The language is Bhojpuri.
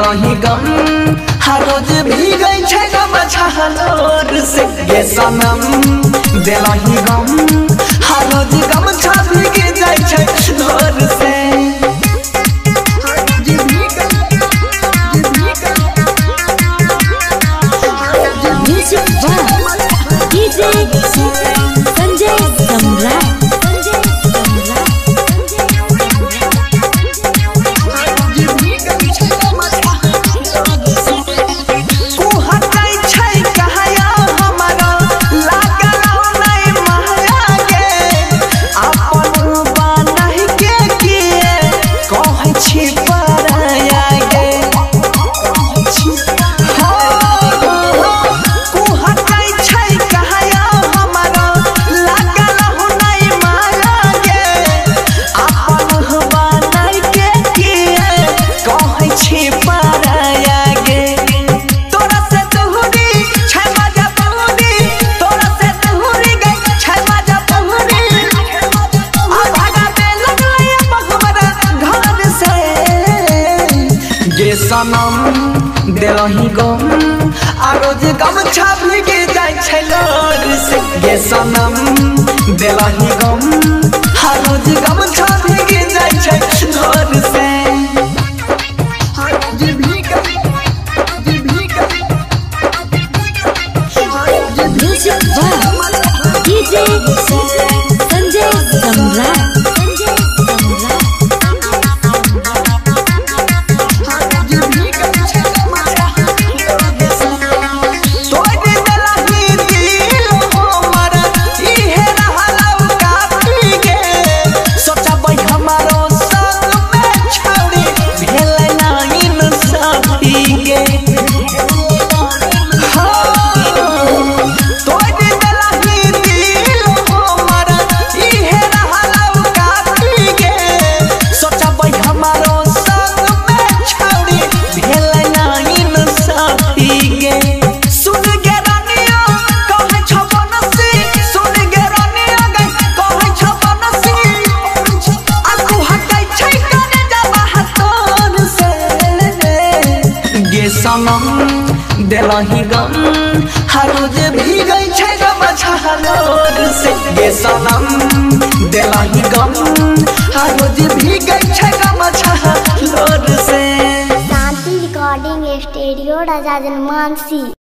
दिलही गम हर रोज भीगै छै गम छहलोर से गे सनम दिलही गम हर रोज गम छा भीग जाय छै लोर से संजय सम्राट सनम दिलही गम आ रोज गम छा भीग जाय छै लोर से गे सनम दिलही गम आ रोज गम छा भीग जाय छै लोर से संजय सम्राट सनम दिलही गम हर रोज भीगै छै गम छहलोर से गे सनम दिलही गम हर रोज भीगै छै गम छहलोर से। शांति रिकॉर्डिंग स्टूडियो राजा जनमानसी।